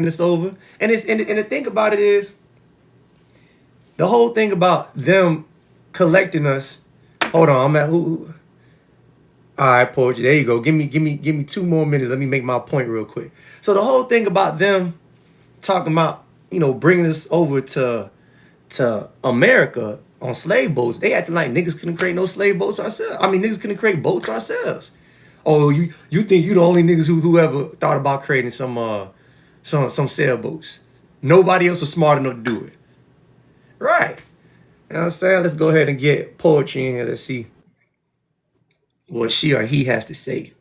this over. And the thing about it is, the whole thing about them collecting us. Hold on, I'm at who? All right, poetry. There you go. Give me 2 more minutes. Let me make my point real quick. So the whole thing about them talking about, bringing us over to America on slave boats, they acting like niggas couldn't create no slave boats ourselves. I mean, niggas couldn't create boats ourselves. Oh, you think you the only niggas who ever thought about creating some sailboats? Nobody else was smart enough to do it. Right. You know what I'm saying? Let's go ahead and get poetry in here. Let's see what she or he has to say.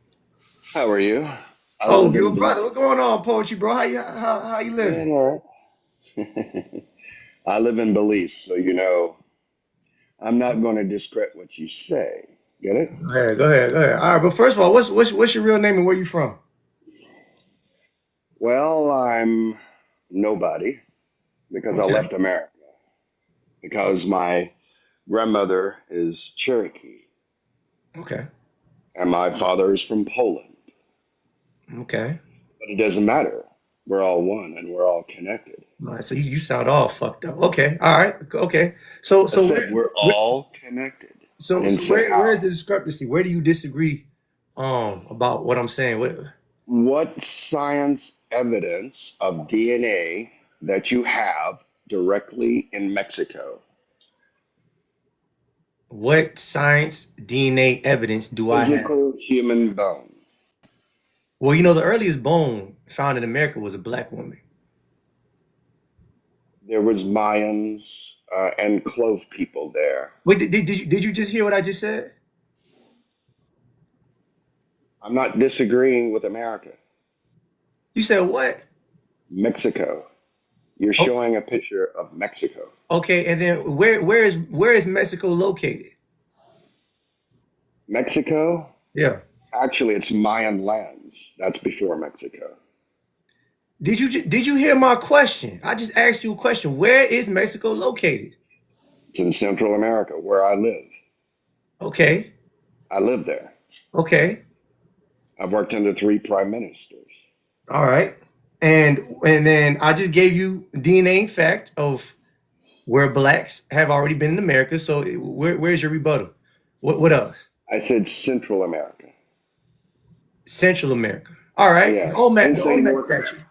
How are you? I Oh, live your in brother, Belize. what's going on, poetry, bro? How you living? All right. I live in Belize, so I'm not going to discredit what you say. Get it? Go ahead. All right, but first of all, what's your real name and where you from? Well, I'm nobody because I Okay. left America because my grandmother is Cherokee Okay. and my father is from Poland. Okay. But it doesn't matter. We're all one and we're all connected. All right, so you sound all fucked up. Okay. All right. Okay. So I so said where, we're where all connected. I so didn't so say where is how. the discrepancy? Where do you disagree about what I'm saying? What science evidence of DNA that you have directly in Mexico? What science DNA evidence do I have? Physical human bone. Well, the earliest bone found in America was a black woman. There was Mayans and clove people there. Wait, did you just hear what I just said? I'm not disagreeing with America. You said what? Mexico. You're Oh, showing a picture of Mexico. okay, and then where is Mexico located? Mexico? Yeah. Actually, it's Mayan lands. That's before Mexico. Did you hear my question? I just asked you a question. Where is Mexico located? It's in Central America where I live. Okay. I live there. Okay. I've worked under 3 prime ministers. All right. And then I just gave you DNA fact of where blacks have already been in America. So where's your rebuttal? What else? I said Central America. Central America. All right. Yeah, I didn't The say Olmec North America. statue.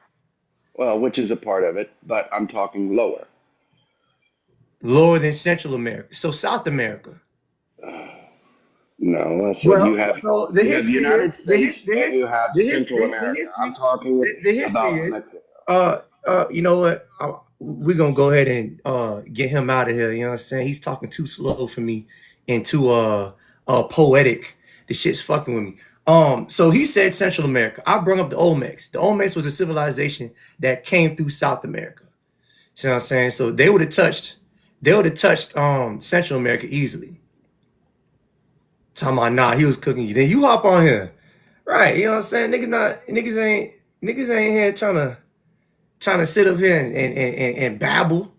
Well, which is a part of it, but I'm talking lower. Lower than Central America. So South America. No, I said Well, so the you have history United is States and you have Central the America. I'm history talking the history about is Mexico. you know what, we're gonna go ahead and get him out of here. You know what I'm saying? He's talking too slow for me and too poetic. The shit's fucking with me. So he said Central America. I brought up the Olmecs. The Olmecs was a civilization that came through South America. See what I'm saying? So they would have touched Central America easily. Talking about, nah, he was cooking you. Then you hop on here. Right, you know what I'm saying? Niggas ain't here trying to sit up here and babble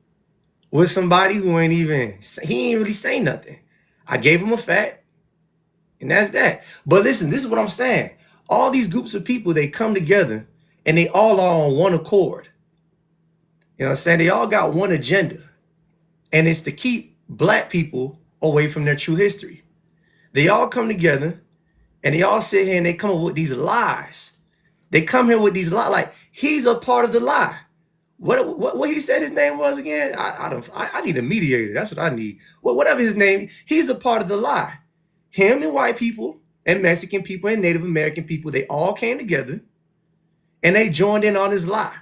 with somebody who he ain't really say nothing. I gave him a fact, and that's that. But listen, this is what I'm saying. All these groups of people, they come together and they all are on one accord. You know what I'm saying? They all got one agenda, and it's to keep black people away from their true history. They all come together and they all sit here and they come up with these lies. They come here with these lies, like he's a part of the lie. What he said his name was again? I need a mediator. That's what I need. Whatever his name, he's a part of the lie. Him and white people and Mexican people and Native American people, they all came together and they joined in on this lie.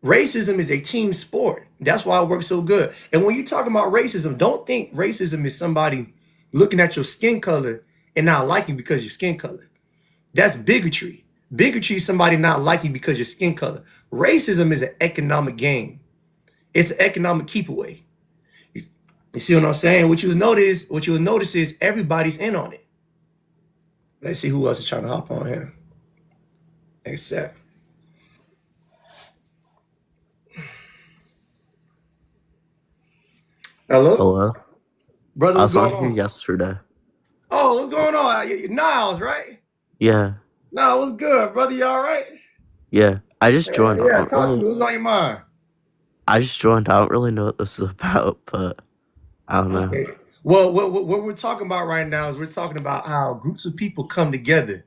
Racism is a team sport. That's why it works so good. And when you talk about racism, don't think racism is somebody looking at your skin color and not liking because your skin color. That's bigotry. Bigotry is somebody not liking because your skin color. Racism is an economic game. It's an economic keep away. You see what I'm saying? What you'll notice is everybody's in on it. Let's see who else is trying to hop on here. Except. Hello? Hello. Brother, I what's was on going here on? yesterday. Oh, what's going on? Niles, right? Yeah, Nah, what's good, brother? You all right? yeah. I just joined. Yeah, talk to me. What's on your mind? I just joined. I don't really know what this is about, but I don't know. Okay. Well, what we're talking about right now is we're talking about how groups of people come together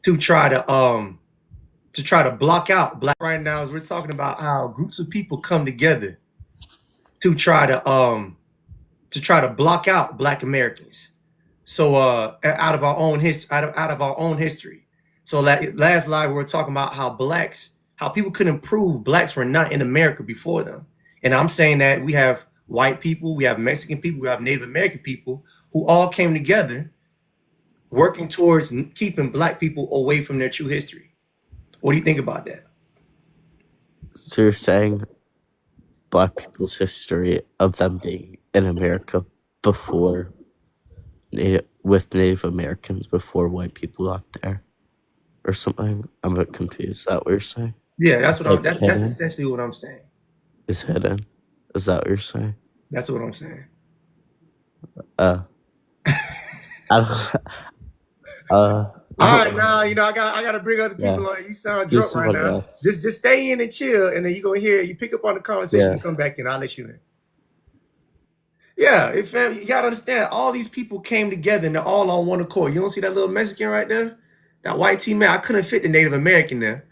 to try to block out black. Right now is we're talking about how groups of people come together to try to block out Black Americans. So out of our own history, out of our own history. So last live we were talking about how people couldn't prove blacks were not in America before them. And I'm saying that we have white people, we have Mexican people, we have Native American people who all came together working towards keeping black people away from their true history. What do you think about that? So you're saying black people's history of them being in America before with Native Americans before white people got there, or something? I'm a bit confused. Is that what you're saying? Yeah, that's what that's essentially what I'm saying. Is hidden. Is that what you're saying? That's what I'm saying. I don't. All right, now I gotta bring other people on. You sound drunk right now. Just stay in and chill, and then you gonna hear you pick up on the conversation and come back in. I'll let you in. Yeah, you gotta understand. All these people came together and they're all on one accord. You don't see that little Mexican right there, that white team man. I couldn't fit the Native American there,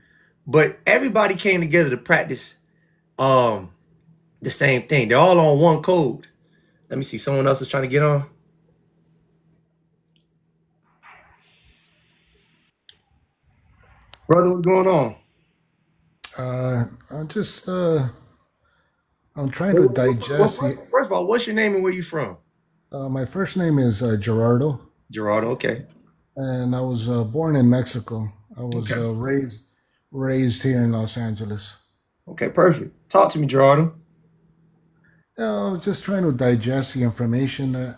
but everybody came together to practice the same thing. They're all on one code. Let me see. Someone else is trying to get on. Brother, what's going on? I'm trying to digest. First of all, what's your name and where you from? My first name is Gerardo. Gerardo, okay. And I was born in Mexico. I was raised here in Los Angeles. Okay, perfect. Talk to me, Gerardo. I was just trying to digest the information.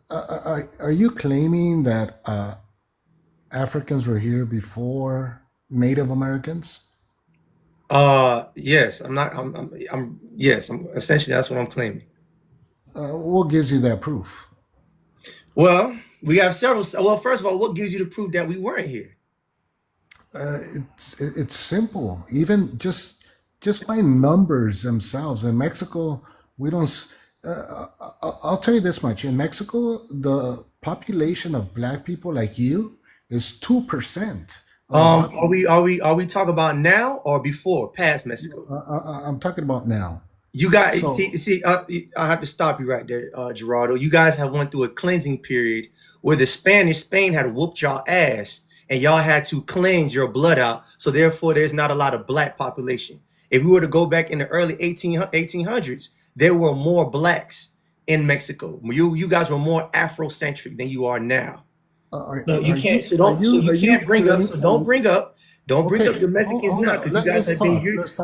Are you claiming that Africans were here before Native Americans? Yes. Essentially that's what I'm claiming. What gives you that proof? Well, we have several. Well, first of all, what gives you the proof that we weren't here? It's simple. Even just by numbers themselves. In Mexico, we don't. I'll tell you this much. In Mexico, the population of black people like you is 2%. Are we talking about now or before, past Mexico? I'm talking about now. You guys, I have to stop you right there, Gerardo. You guys have went through a cleansing period where Spain had whooped y'all ass, and y'all had to cleanse your blood out. So therefore, there's not a lot of black population. If we were to go back in the early 1800s, there were more blacks in Mexico. You guys were more Afrocentric than you are now. Don't bring up the Mexicans now, because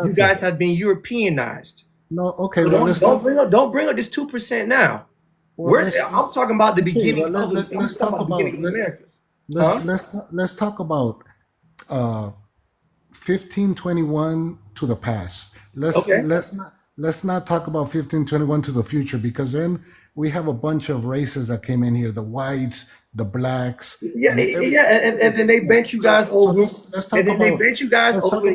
you guys have been Europeanized. No, okay. So don't bring up this 2% now. I'm talking about the beginning of the Americas. Let's talk about 1521 to the past. Let's not talk about 1521 to the future, because then we have a bunch of races that came in here: the whites, the blacks. And then they bent you guys over. They bent you guys over.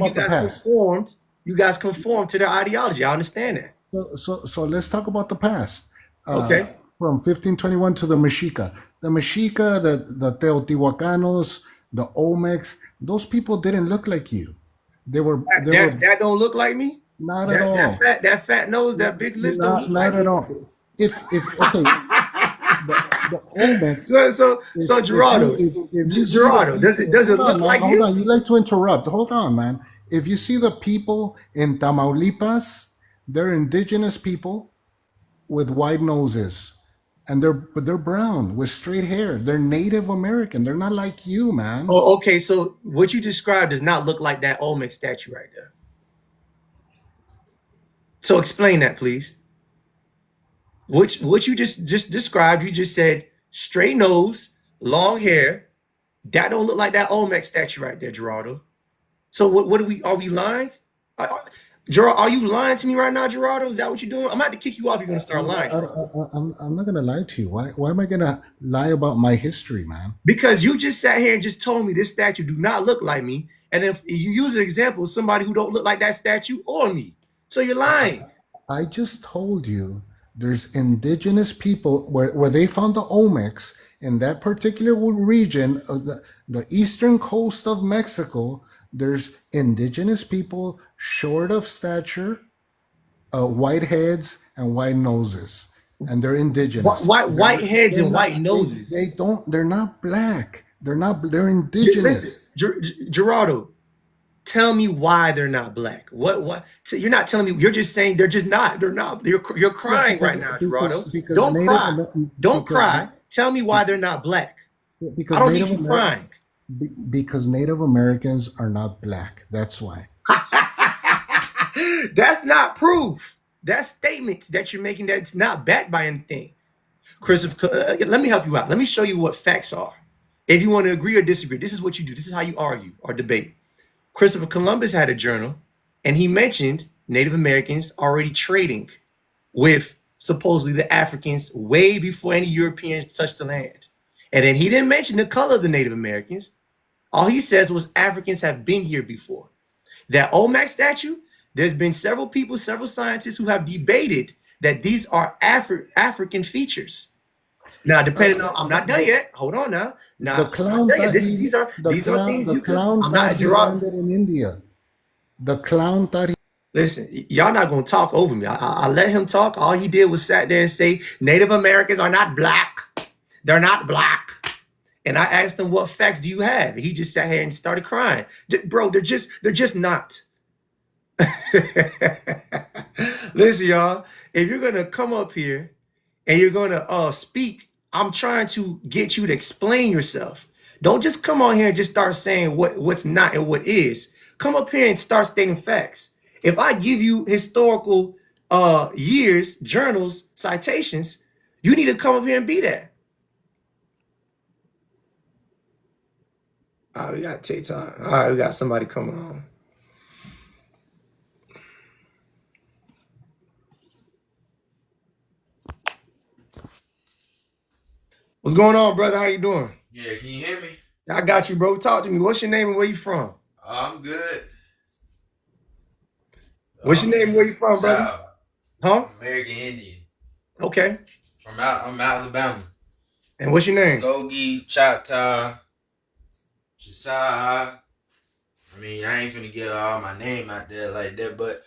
You guys conformed to their ideology. I understand that. So let's talk about the past. Okay. From 1521 to the Mexica. The Mexica, the Teotihuacanos, the Olmecs, those people didn't look like you. That don't look like me? Not at all. That fat nose, that big lips. Not at all. The Olmecs. So Gerardo, does it look like you? Hold on, you like to interrupt. Hold on, man. If you see the people in Tamaulipas, they're indigenous people with wide noses, and they're brown with straight hair. They're Native American. They're not like you, man. Oh, okay. So what you described does not look like that Olmec statue right there. So explain that, please. What you just described, you just said straight nose, long hair. That don't look like that Olmec statue right there, Gerardo. So are we lying? Gerard, are you lying to me right now, Gerardo? Is that what you're doing? I'm about to kick you off. You're gonna start lying. I'm not gonna lie to you. Why am I gonna lie about my history, man? Because you just sat here and just told me this statue do not look like me, And if you use an example of somebody who don't look like that statue or me, so you're lying. I just told you there's indigenous people where they found the Olmecs in that particular region of the eastern coast of Mexico. There's indigenous people short of stature, white heads and white noses, and they're indigenous. White heads and white noses. They're not black. They're indigenous. Gerardo, tell me why they're not black. What? So you're not telling me. You're just saying they're just not. They're not. You're crying right now, Gerardo. Don't cry. Don't cry. Tell me why they're not black. Because I don't need you crying. Because Native Americans are not black. That's why. That's not proof. That's statements that you're making that's not backed by anything. Christopher, let me help you out. Let me show you what facts are. If you want to agree or disagree, this is what you do. This is how you argue or debate. Christopher Columbus had a journal, and he mentioned Native Americans already trading with supposedly the Africans way before any Europeans touched the land. And then he didn't mention the color of the Native Americans. All he says was Africans have been here before. That Olmec statue, there's been several people, several scientists who have debated that these are African features. Now, depending on, I'm not done yet. Hold on now. Now, the clown that these are things you can. I'm not landed in India. The clown that he. Listen, y'all not gonna talk over me. I let him talk. All he did was sat there and say Native Americans are not black. They're not black. And I asked him, what facts do you have? He just sat here and started crying. Bro, they're just not. Listen, y'all, if you're gonna come up here and you're gonna speak, I'm trying to get you to explain yourself. Don't just come on here and just start saying what's not and what is. Come up here and start stating facts. If I give you historical years, journals, citations, you need to come up here and be that. All right, we gotta take time. All right, we got somebody coming on. What's going on, brother? How you doing? Yeah, can you hear me? I got you, bro. Talk to me. What's your name and where you from? I'm good. What's your name and where you from, brother? South. Huh? American Indian. Okay. I'm Alabama. And what's your name? Skokie, Choctaw, Chisaa. I mean, I ain't finna get all my name out there like that, but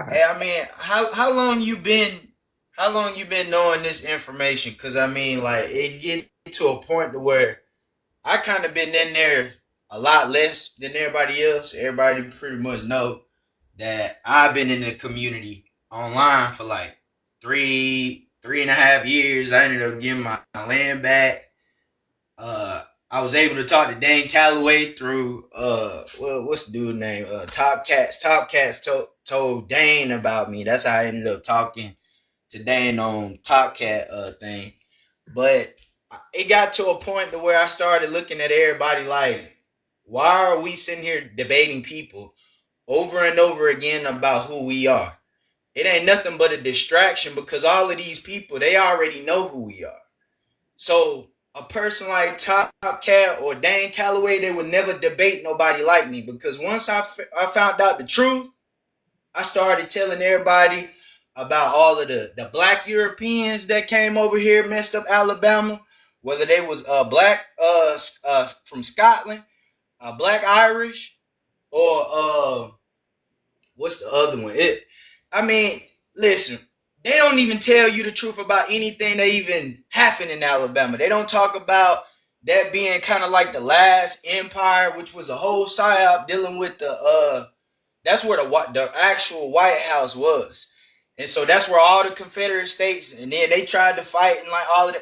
hey, I mean, how long you been knowing this information? Cause I mean, like, it get to a point to where I kind of been in there a lot less than everybody else. Everybody pretty much know that I've been in the community online for like 3.5 years. I ended up getting my land back. I was able to talk to Dane Calloway through what's the dude's name? Top Cats. Top Cats told Dane about me. That's how I ended up talking to Dane on Top Cat thing. But it got to a point to where I started looking at everybody like, why are we sitting here debating people over and over again about who we are? It ain't nothing but a distraction because all of these people, they already know who we are. So a person like Top Cat or Dane Calloway, they would never debate nobody like me because once I found out the truth, I started telling everybody about all of the black Europeans that came over here, messed up Alabama, whether they was black from Scotland, black Irish, or what's the other one? I mean, listen, they don't even tell you the truth about anything that even happened in Alabama. They don't talk about that being kind of like the last empire, which was a whole psyop dealing with that's where the actual White House was. And so that's where all the Confederate states, and then they tried to fight and like all of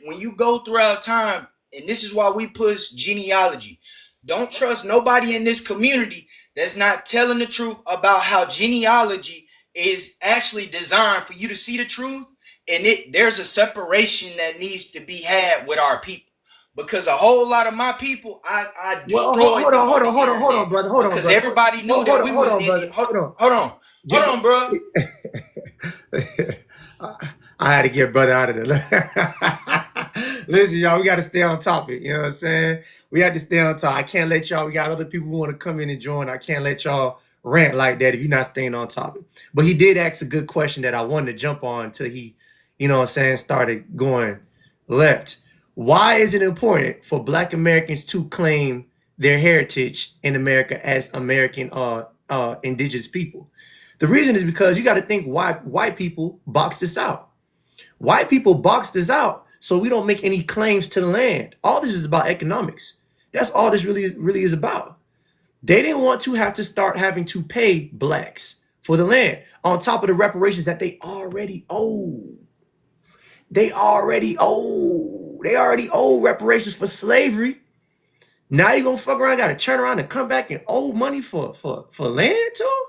when you go throughout time, and this is why we push genealogy. Don't trust nobody in this community that's not telling the truth about how genealogy is actually designed for you to see the truth. And there's a separation that needs to be had with our people. Because a whole lot of my people, I destroyed. Well, hold on, brother. Hold on. Because everybody knew that we was Indian. Hold on, bro. I had to get brother out of there. Listen, y'all, we got to stay on topic. You know what I'm saying? We have to stay on top. I can't let y'all. We got other people who want to come in and join. I can't let y'all rant like that if you're not staying on topic. But he did ask a good question that I wanted to jump on until he, you know what I'm saying, started going left. Why is it important for Black Americans to claim their heritage in America as American indigenous people? The reason is because you got to think why white people boxed this out. White people boxed this out so we don't make any claims to the land. All this is about economics. That's all this really is about. They didn't want to have to start having to pay blacks for the land on top of the reparations that they already owe. They already owe reparations for slavery. Now you're gonna fuck around, gotta turn around and come back and owe money for land too?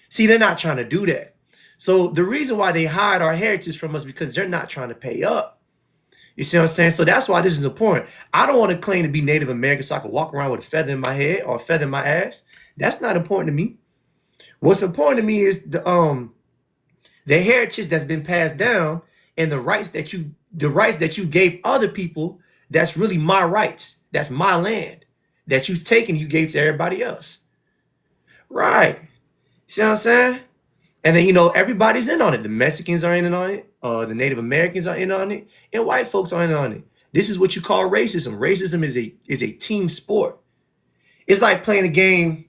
See, they're not trying to do that. So the reason why they hide our heritage from us because they're not trying to pay up. You see what I'm saying? So that's why this is important. I don't want to claim to be Native American so I can walk around with a feather in my head or a feather in my ass. That's not important to me. What's important to me is the heritage that's been passed down and the rights that you gave other people. That's really my rights. That's my land that you've taken. You gave to everybody else. Right. See what I'm saying? And then, you know, everybody's in on it. The Mexicans are in on it. The Native Americans are in on it. And white folks are in on it. This is what you call racism. Racism is a team sport. It's like playing a game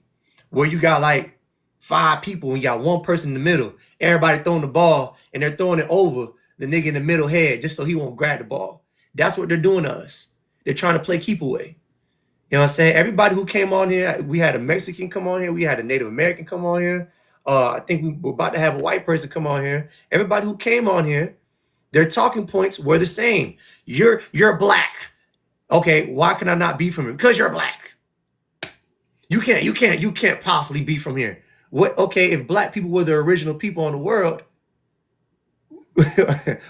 where you got like 5 people and you got one person in the middle. Everybody throwing the ball and they're throwing it over the nigga in the middle head just so he won't grab the ball. That's what they're doing to us. They're trying to play keep away. You know what I'm saying? Everybody who came on here, we had a Mexican come on here. We had a Native American come on here. I think we're about to have a white person come on here. Everybody who came on here, their talking points were the same. You're black. Okay, why can I not be from here? Because you're black. You can't possibly be from here. What? Okay, if black people were the original people in the world,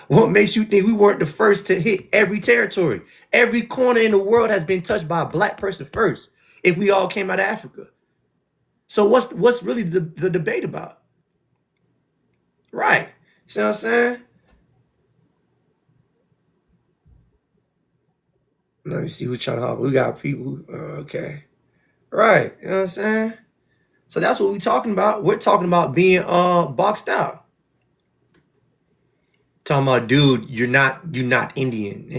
what makes you think we weren't the first to hit every territory? Every corner in the world has been touched by a black person first. If we all came out of Africa. So what's really the debate about? Right. See what I'm saying? Let me see what y'all talking about. We got people. Okay. Right. You know what I'm saying? So that's what we're talking about. We're talking about being boxed out. Talking about, dude, you're not Indian.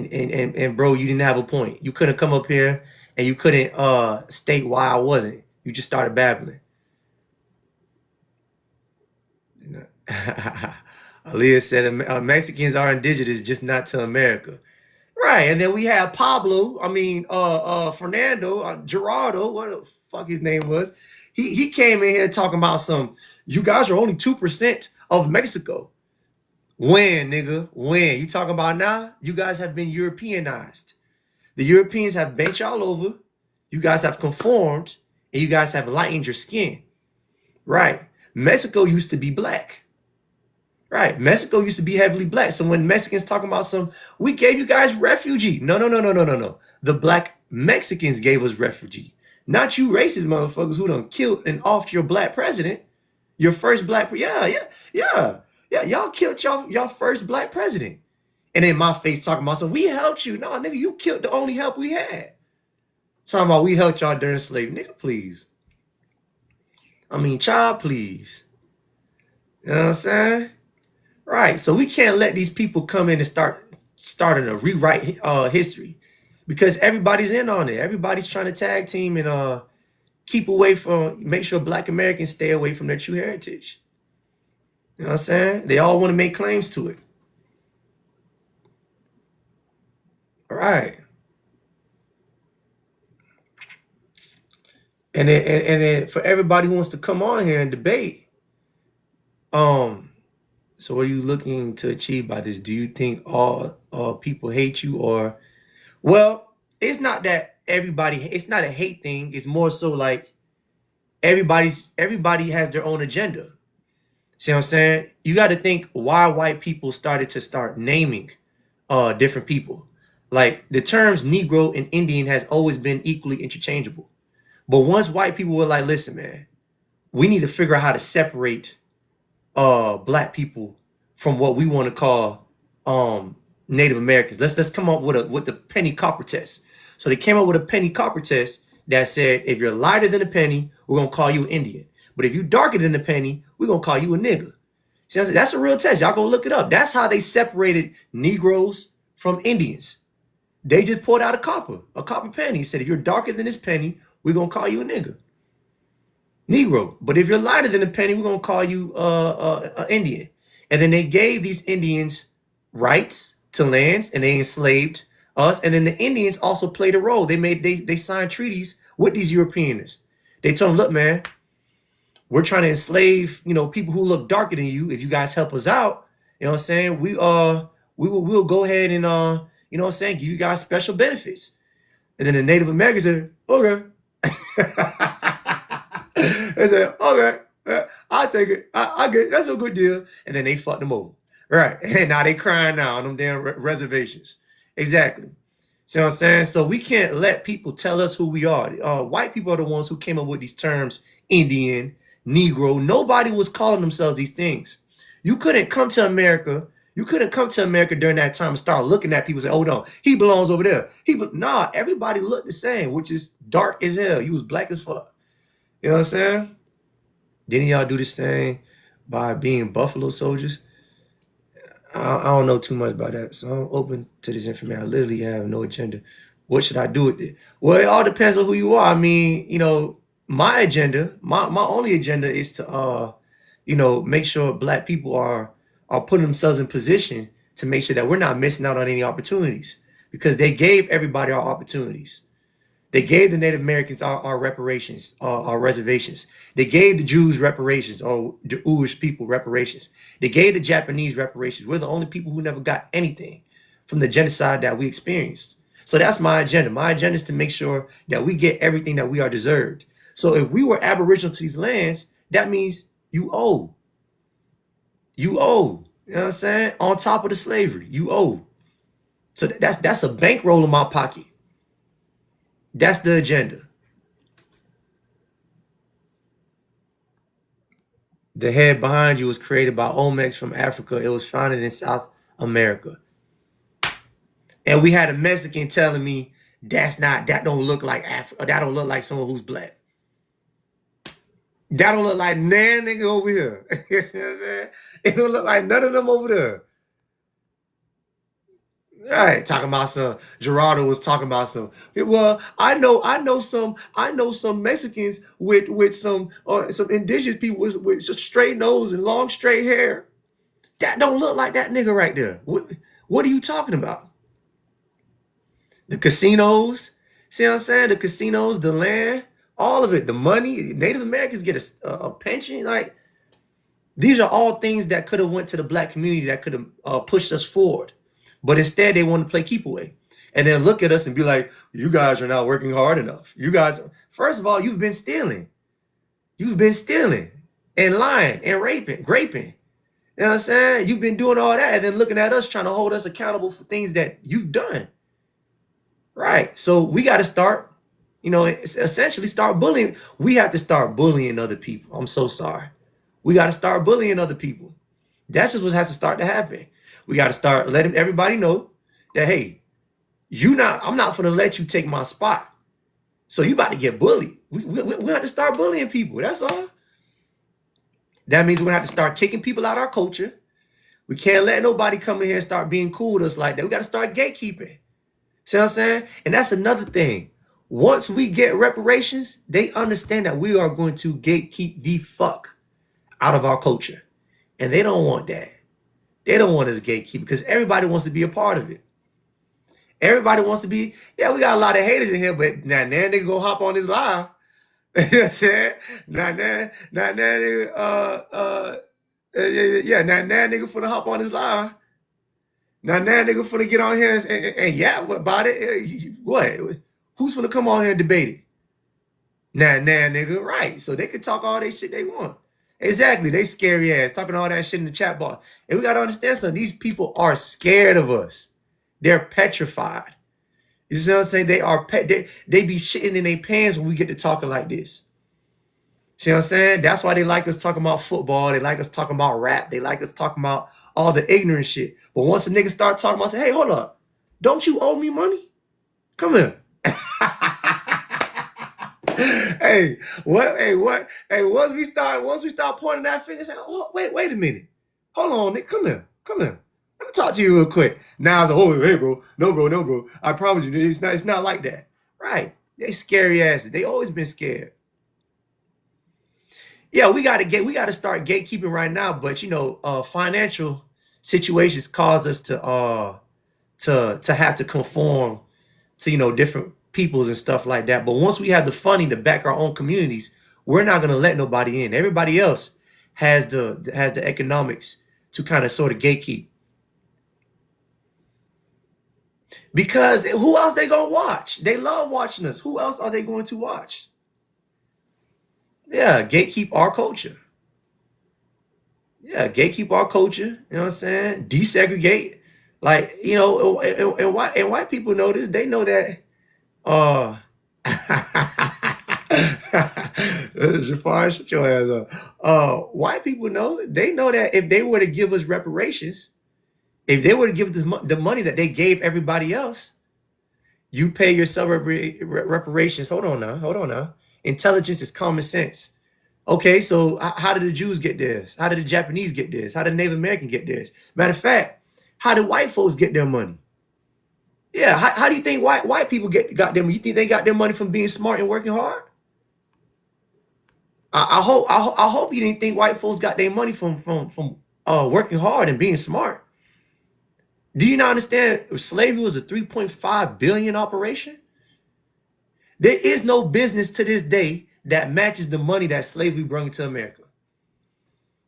And bro, you didn't have a point. You couldn't come up here and you couldn't state why I wasn't. You just started babbling. You know? Aaliyah said Mexicans are indigenous, just not to America. Right. And then we have Pablo, Fernando, Gerardo, what the fuck his name was. He came in here talking about you guys are only 2% of Mexico. When, nigga? When? You talking about now? You guys have been Europeanized. The Europeans have bent y'all over. You guys have conformed. And you guys have lightened your skin. Right. Mexico used to be black. Right. Mexico used to be heavily black. So when Mexicans talking about we gave you guys refugee. No. The black Mexicans gave us refugee. Not you racist motherfuckers who done killed and offed your black president. Your first black. Yeah. Y'all killed y'all first black president. And in my face talking about we helped you. No, nigga, you killed the only help we had. Talking about we helped y'all during slavery. Nigga, please. I mean, child, please. You know what I'm saying? Right. So we can't let these people come in and starting to rewrite history because everybody's in on it. Everybody's trying to tag team and make sure black Americans stay away from their true heritage. You know what I'm saying? They all want to make claims to it. All right. And then for everybody who wants to come on here and debate, so what are you looking to achieve by this? Do you think all people hate you or, well, it's not that it's not a hate thing. It's more so like everybody has their own agenda. See what I'm saying? You got to think why white people started naming different people. Like the terms Negro and Indian has always been equally interchangeable. But once white people were like, listen, man, we need to figure out how to separate black people from what we want to call Native Americans. Let's come up with the penny copper test. So they came up with a penny copper test that said, if you're lighter than a penny, we're going to call you an Indian. But if you're darker than a penny, we're going to call you a nigger. See, that's a real test. Y'all go look it up. That's how they separated Negroes from Indians. They just pulled out a copper penny. Said, if you're darker than this penny, we're going to call you a nigger. Negro. But if you're lighter than a penny, we're going to call you an Indian. And then they gave these Indians rights to lands, and they enslaved us. And then the Indians also played a role. They signed treaties with these Europeans. They told them, look, man, we're trying to enslave, people who look darker than you. If you guys help us out, you know what I'm saying? We'll go ahead and give you guys special benefits. And then the Native Americans said, okay. They said, okay, I'll take it. I get it. That's a good deal. And then they fucked them over. Right. And now they crying now on them damn reservations. Exactly. See what I'm saying? So we can't let people tell us who we are. White people are the ones who came up with these terms, Indian, Negro. Nobody was calling themselves these things. You couldn't come to America. You couldn't come to America during that time and start looking at people and say, hold on, he belongs over there. Nah, everybody looked the same, which is dark as hell. You was black as fuck. You know what I'm saying? Didn't y'all do the same by being Buffalo Soldiers? I don't know too much about that, so I'm open to this information. I literally have no agenda. What should I do with it? Well, it all depends on who you are. I mean, my agenda, my only agenda is to, make sure black people are putting themselves in position to make sure that we're not missing out on any opportunities, because they gave everybody our opportunities. They gave the Native Americans our reparations, our reservations. They gave the Jews reparations, or the Jewish people reparations. They gave the Japanese reparations. We're the only people who never got anything from the genocide that we experienced. So that's my agenda. My agenda is to make sure that we get everything that we are deserved. So if we were aboriginal to these lands, that means you owe. You owe. You know what I'm saying? On top of the slavery, you owe. So that's a bankroll in my pocket. That's the agenda. The head behind you was created by Olmecs from Africa. It was founded in South America. And we had a Mexican telling me that don't look like Africa. That don't look like someone who's black. That don't look like nan nigga over here. You know what I'm saying? It don't look like none of them over there. Right, talking about some. Gerardo was talking about some. Well, I know some Mexicans with some indigenous people with just straight nose and long straight hair. That don't look like that nigga right there. What are you talking about? The casinos, see what I'm saying? The casinos, the land, all of it, the money. Native Americans get a pension. Like, these are all things that could have went to the black community, that could have pushed us forward. But instead, they want to play keep away and then look at us and be like, you guys are not working hard enough. You guys, first of all, you've been stealing. You've been stealing and lying and raping. You know what I'm saying? You've been doing all that and then looking at us trying to hold us accountable for things that you've done. Right. So we got to start, essentially start bullying. We have to start bullying other people. I'm so sorry. We got to start bullying other people. That's just what has to start to happen. We got to start letting everybody know that, hey, I'm not going to let you take my spot. So you about to get bullied. We have to start bullying people. That's all. That means we're going to have to start kicking people out of our culture. We can't let nobody come in here and start being cool with us like that. We got to start gatekeeping. See what I'm saying? And that's another thing. Once we get reparations, they understand that we are going to gatekeep the fuck out of our culture. And they don't want that. They don't want us gatekeep because everybody wants to be a part of it. Everybody wants to be, yeah, we got a lot of haters in here, but now they go hop on this live. You know what I'm saying? Now nigga, finna hop on this live. Now nigga finna get on here and yeah, what about it? What? Who's finna come on here and debate it? Now nigga, right. So they can talk all that shit they want. Exactly. They scary ass talking all that shit in the chat box. And we got to understand something. These people are scared of us. They're petrified. You see what I'm saying? They be shitting in their pants when we get to talking like this. See what I'm saying? That's why they like us talking about football. They like us talking about rap. They like us talking about all the ignorant shit. But once a nigga start talking about, say, hey, hold up. Don't you owe me money? Come here. Hey, what? Hey, what? Hey, once we start pointing that finger, say, oh, wait a minute. Hold on, Nick. Come here. Let me talk to you real quick. Now it's like, oh, hey, bro. No, bro. I promise you, it's not like that. Right. They scary asses. They always been scared. Yeah, we gotta start gatekeeping right now, but financial situations cause us to have to conform to different peoples and stuff like that. But once we have the funding to back our own communities, we're not gonna let nobody in. Everybody else has the economics to kind of sort of gatekeep. Because who else they gonna watch? They love watching us. Who else are they going to watch? Yeah, gatekeep our culture. Yeah, gatekeep our culture. You know what I'm saying? Desegregate. Like, and white people know this. They know that Jafar, shut your ass up. White people know, they know that if they were to give us reparations, if they were to give the money that they gave everybody else, you pay yourself reparations. Hold on now. Intelligence is common sense. Okay, so how did the Jews get theirs? How did the Japanese get theirs? How did the Native American get theirs? Matter of fact, how did white folks get their money? Yeah, how do you think white people got their money? You think they got their money from being smart and working hard? I hope you didn't think white folks got their money from working hard and being smart. Do you not understand? Slavery was a 3.5 billion operation. There is no business to this day that matches the money that slavery brought to America.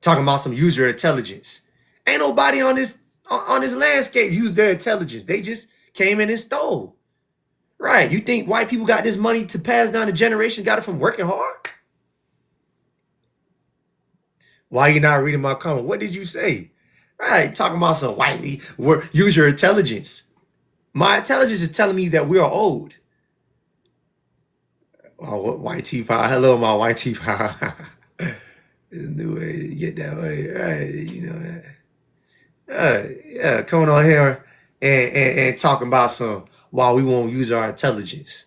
Talking about some user intelligence. Ain't nobody on this landscape used their intelligence. They just came in and stole. Right. You think white people got this money to pass down the generations, got it from working hard? Why are you not reading my comment? What did you say? Right. Talking about some white use your intelligence. My intelligence is telling me that we are old. Oh, white tea pie. Hello, my white tea pie. New way to get that money, right? You know that. Yeah, coming on here and talking about some why we won't use our intelligence.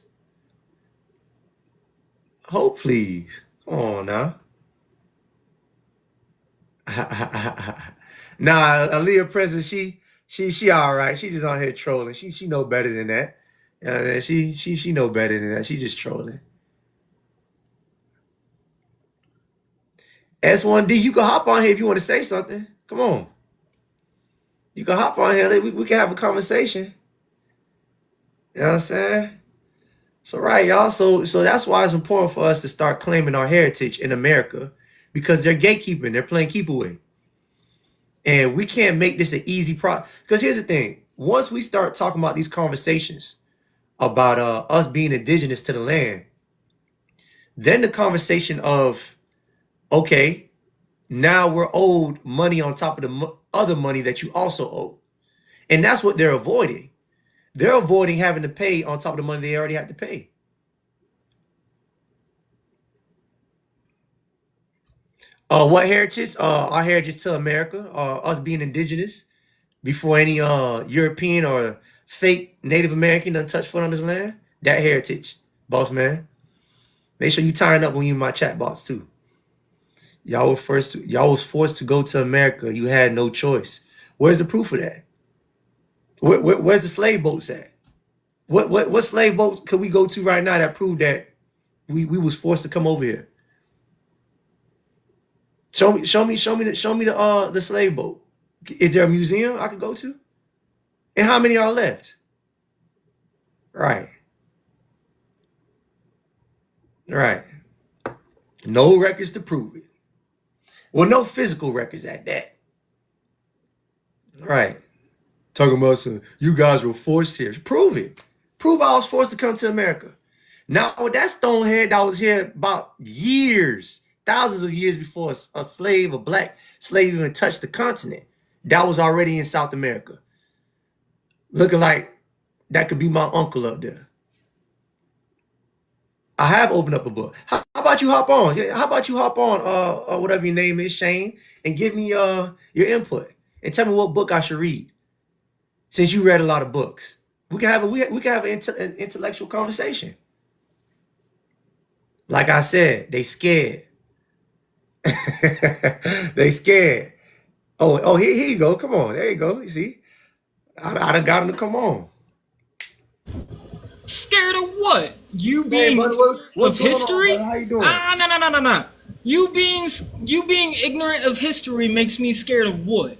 Hope, please. Come on now. Nah, Aaliyah Preston, she all right. She just on here trolling. She know better than that. She know better than that. She just trolling. S1D, you can hop on here if you want to say something. Come on. You can hop on here. We can have a conversation. You know what I'm saying? So, right, y'all. So that's why it's important for us to start claiming our heritage in America, because they're gatekeeping. They're playing keep away. And we can't make this an easy process. Because here's the thing. Once we start talking about these conversations about us being indigenous to the land, then the conversation of, okay, now we're owed money on top of the other money that you also owe. And that's what they're avoiding. They're avoiding having to pay on top of the money they already have to pay. What heritage? Our heritage to America, us being indigenous before any European or fake Native American done touch foot on this land. That heritage, boss man. Make sure you tying up when you in my chat box too. Y'all was forced to go to America. You had no choice. Where's the proof of that? Where's the slave boats at? What slave boats could we go to right now that prove that we was forced to come over here? Show me the slave boat. Is there a museum I could go to? And how many are left? Right. No records to prove it. Well, no physical records at that. Right. Talking about some, you guys were forced here. Prove it. Prove I was forced to come to America. Now, that stonehead that was here about years, thousands of years before a black slave even touched the continent, that was already in South America. Looking like that could be my uncle up there. I have opened up a book. How about you hop on? How about you hop on, whatever your name is, Shane, and give me your input and tell me what book I should read. Since you read a lot of books, We can have an intellectual conversation. Like I said, they scared. They scared. Oh, here you go. Come on, there you go. You see, I done got him to come on. Scared of what? You Hey, being brother, what's of going on, history? brother? How you doing? No. You being ignorant of history makes me scared of what?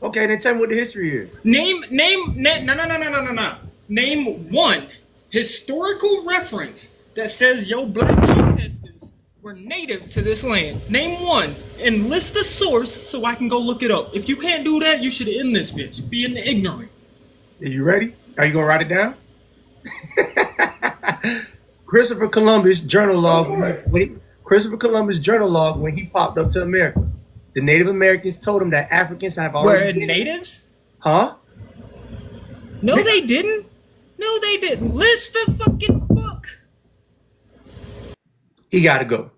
Okay, then tell me what the history is. Name no. Name one historical reference that says your black ancestors were native to this land. Name one and list the source so I can go look it up. If you can't do that, you should end this bitch. Being ignorant. Are you ready? Are you gonna write it down? Christopher Columbus journal log. Christopher Columbus journal log when he popped up to America. The Native Americans told him that Africans have already Were natives? Huh? No, they didn't. No, they didn't. List the fucking book. He got to go.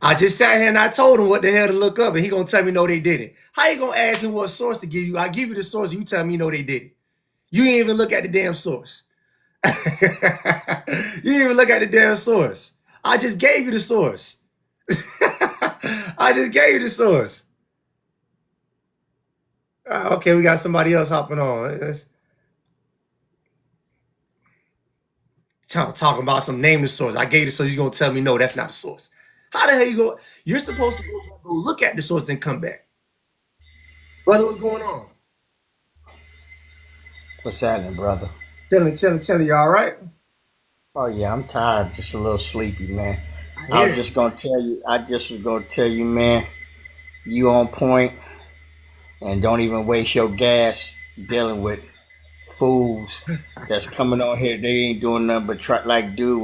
I just sat here and I told him what the hell to look up, and he gonna tell me no, they didn't. How you gonna ask me what source to give you? I give you the source, you tell me no, they didn't. You ain't even look at the damn source. You didn't even look at the damn source. I just gave you the source. I just gave you the source. Okay, we got somebody else hopping on. Talking about some name the source. I gave the source. You're gonna tell me no, that's not the source. How the hell you go? You're supposed to go look at the source, then come back. Brother, what's going on? What's happening, brother? Chilling. You all right? Oh yeah, I'm tired, just a little sleepy, man. I was just gonna tell you, man, you on point, and don't even waste your gas dealing with fools that's coming on here. They ain't doing nothing but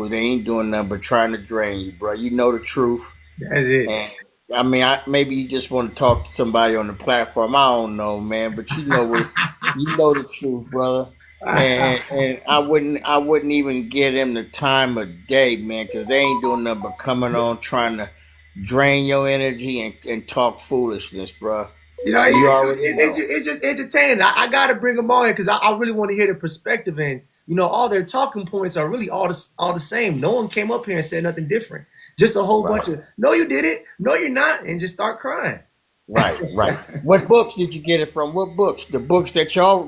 they ain't doing nothing but trying to drain you, bro. You know the truth. That's it. And I mean, maybe you just want to talk to somebody on the platform. I don't know, man, but you know the truth, brother. And I wouldn't even give them the time of day, man, because they ain't doing nothing but coming on trying to drain your energy and talk foolishness, bro. You know, already know. It's just entertaining. I got to bring them on here because I really want to hear the perspective, and you know, all their talking points are really all the same. No one came up here and said nothing different. Just a whole bunch of no, you did it, no, you're not, and just start crying. Right. What books did you get it from? What books? The books that y'all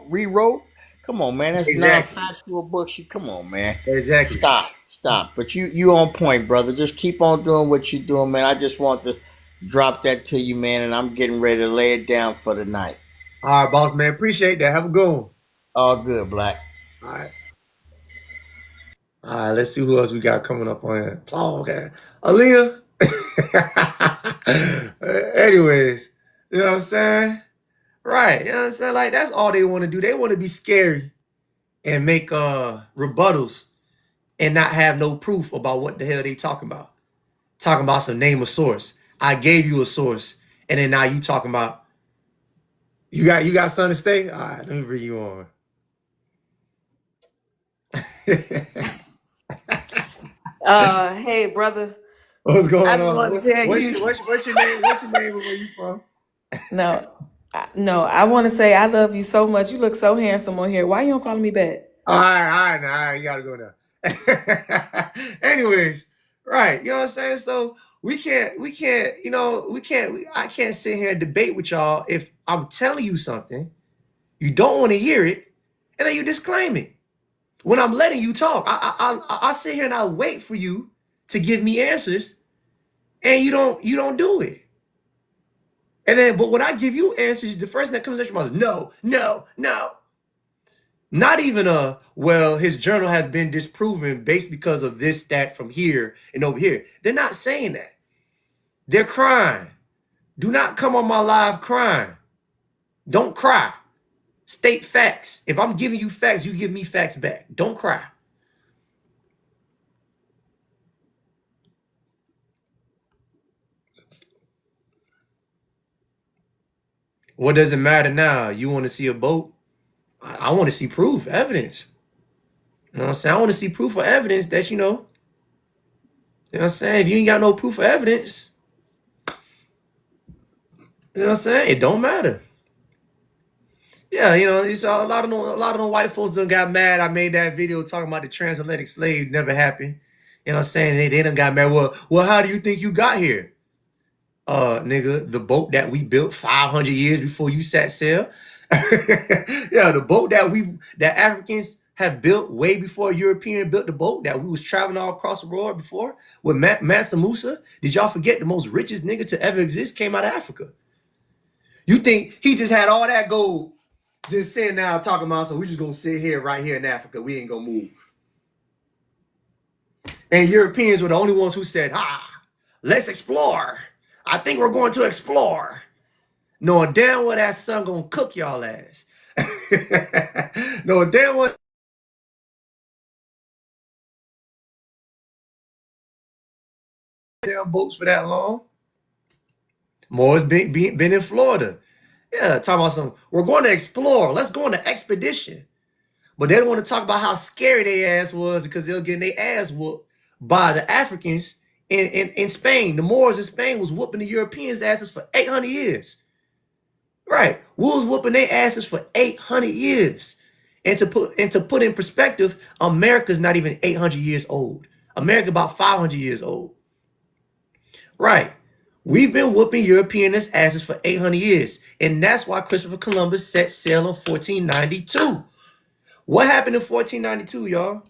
rewrote? Come on, man. That's non-factual books. Come on, man. Exactly. Stop. But you on point, brother. Just keep on doing what you're doing, man. I just want to drop that to you, man, and I'm getting ready to lay it down for the night. All right, boss man. Appreciate that. Have a good one. All good, Black. All right. Let's see who else we got coming up on here. Oh, okay. Aaliyah. Anyways, you know what I'm saying? Right. You know what I'm saying? Like, that's all they want to do. They want to be scary and make rebuttals and not have no proof about what the hell they talking about. Talking about some name of source. I gave you a source, and then now you talking about you got something to say? All right, let me bring you on. Hey, brother. What's going I just on? want to tell What's your name? What's your name and where you from? No, I want to say I love you so much. You look so handsome on here. Why you don't follow me back? All right, you gotta go now. Anyways, right, you know what I'm saying? So I can't sit here and debate with y'all if I'm telling you something, you don't want to hear it, and then you disclaim it. When I'm letting you talk, I sit here and I wait for you to give me answers, and you don't do it. And then, but when I give you answers, the first thing that comes out your mouth is no. Not even well, his journal has been disproven based because of this, that, from here and over here. They're not saying that. They're crying. Do not come on my live crying. Don't cry. State facts. If I'm giving you facts, you give me facts back. Don't cry. What does it matter now? You want to see a boat? I want to see proof, evidence. You know what I'm saying? I want to see proof or evidence that, you know what I'm saying? If you ain't got no proof or evidence, you know what I'm saying? It don't matter. Yeah, it's a lot of them white folks done got mad. I made that video talking about the transatlantic slave never happened. You know what I'm saying? They done got mad. Well, how do you think you got here? Nigga, the boat that we built 500 years before you set sail. Yeah, the boat that Africans have built way before European built the boat that we was traveling all across the world before with Mansa Musa. Did y'all forget the most richest nigga to ever exist came out of Africa? You think he just had all that gold just sitting down talking about, so we just gonna sit here right here in Africa, we ain't gonna move. And Europeans were the only ones who said, let's explore. I think we're going to explore. Knowing damn well that sun gonna cook y'all ass. Knowing damn well damn boats for that long. Moore's been in Florida. Yeah, talking about some, we're going to explore. Let's go on an expedition. But they don't want to talk about how scary their ass was because they were getting their ass whooped by the Africans in Spain. The Moors in Spain was whooping the Europeans' asses for 800 years. Right. We was whooping their asses for 800 years. And to put in perspective, America's not even 800 years old. America about 500 years old. Right. We've been whooping Europeans' asses for 800 years. And that's why Christopher Columbus set sail in 1492. What happened in 1492, y'all?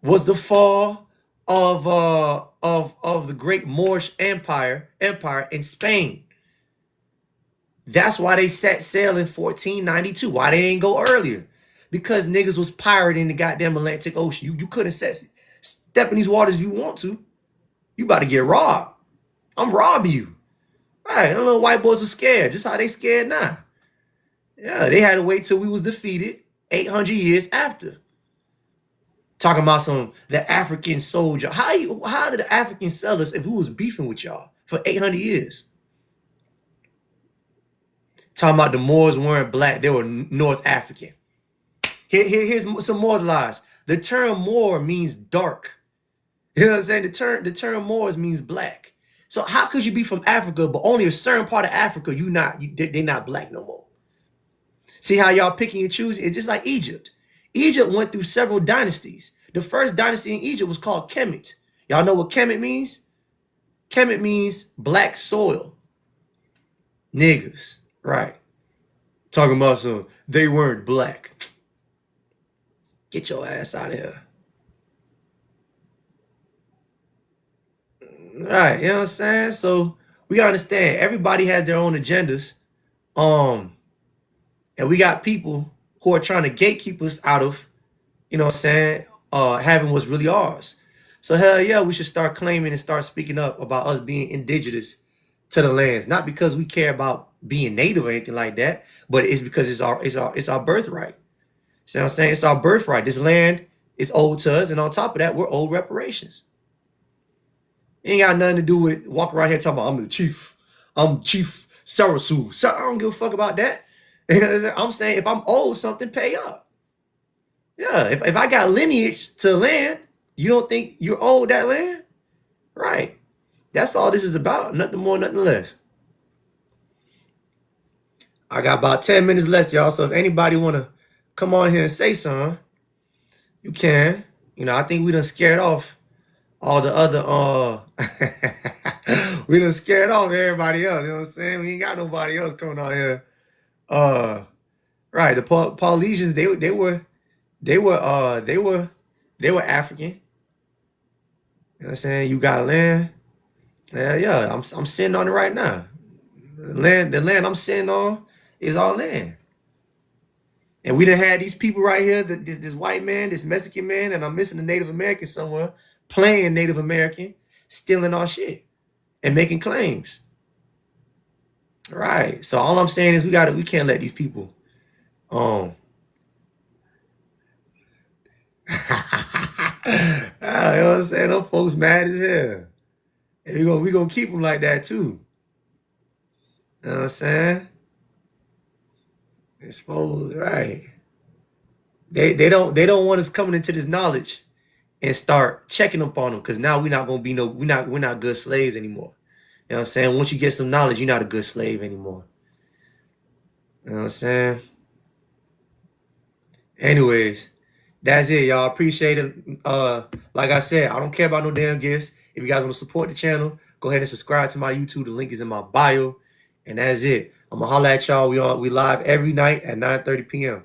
Was the fall of the great Moorish empire in Spain. That's why they set sail in 1492. Why they didn't go earlier? Because niggas was pirating the goddamn Atlantic Ocean. You couldn't step in these waters if you want to. You about to get robbed. I'm robbing you. Right, the little white boys were scared. Just how they scared now. Yeah, they had to wait till we was defeated 800 years after. Talking about the African soldier. How did the Africans sell us if we was beefing with y'all for 800 years? Talking about the Moors weren't black, they were North African. Here's some more lies. The term Moor means dark. You know what I'm saying? The term Moors means black. So how could you be from Africa, but only a certain part of Africa they're not black no more? See how y'all picking and choosing? It's just like Egypt. Egypt went through several dynasties. The first dynasty in Egypt was called Kemet. Y'all know what Kemet means? Kemet means black soil. Niggas. Right. Talking about they weren't black. Get your ass out of here. Right, you know what I'm saying? So we gotta understand everybody has their own agendas. And we got people who are trying to gatekeep us out of, you know what I'm saying, having what's really ours. So hell yeah, we should start claiming and start speaking up about us being indigenous to the lands. Not because we care about being native or anything like that, but it's because it's our birthright. See what I'm saying? It's our birthright. This land is owed to us, and on top of that, we're owed reparations. It ain't got nothing to do with walking around here talking about I'm the chief. I'm Chief Sarasu. So I don't give a fuck about that. I'm saying if I'm owed something, pay up. Yeah, if I got lineage to land, you don't think you're owed that land? Right. That's all this is about. Nothing more, nothing less. I got about 10 minutes left, y'all. So if anybody want to come on here and say something, you can. I think we done scared off all the other, we done scared off everybody else. You know what I'm saying? We ain't got nobody else coming out here. Right. The Polynesians, they were African. You know what I'm saying? You got land. Yeah, I'm sitting on it right now. The land I'm sitting on is our land. And we done had these people right here, this white man, this Mexican man, and I'm missing a Native American somewhere, playing Native American, stealing our shit and making claims. Right. So all I'm saying is we can't let these people you know what I'm saying? Those folks mad as hell. And we gonna keep them like that too. You know what I'm saying? It's folks, right. They don't want us coming into this knowledge and start checking up on them, because now we're not gonna be we're not good slaves anymore. You know what I'm saying? Once you get some knowledge, you're not a good slave anymore. You know what I'm saying? Anyways, that's it, y'all. Appreciate it. Like I said, I don't care about no damn gifts. If you guys want to support the channel, go ahead and subscribe to my YouTube. The link is in my bio. And that's it. I'm gonna holler at y'all. We live every night at 9:30 p.m.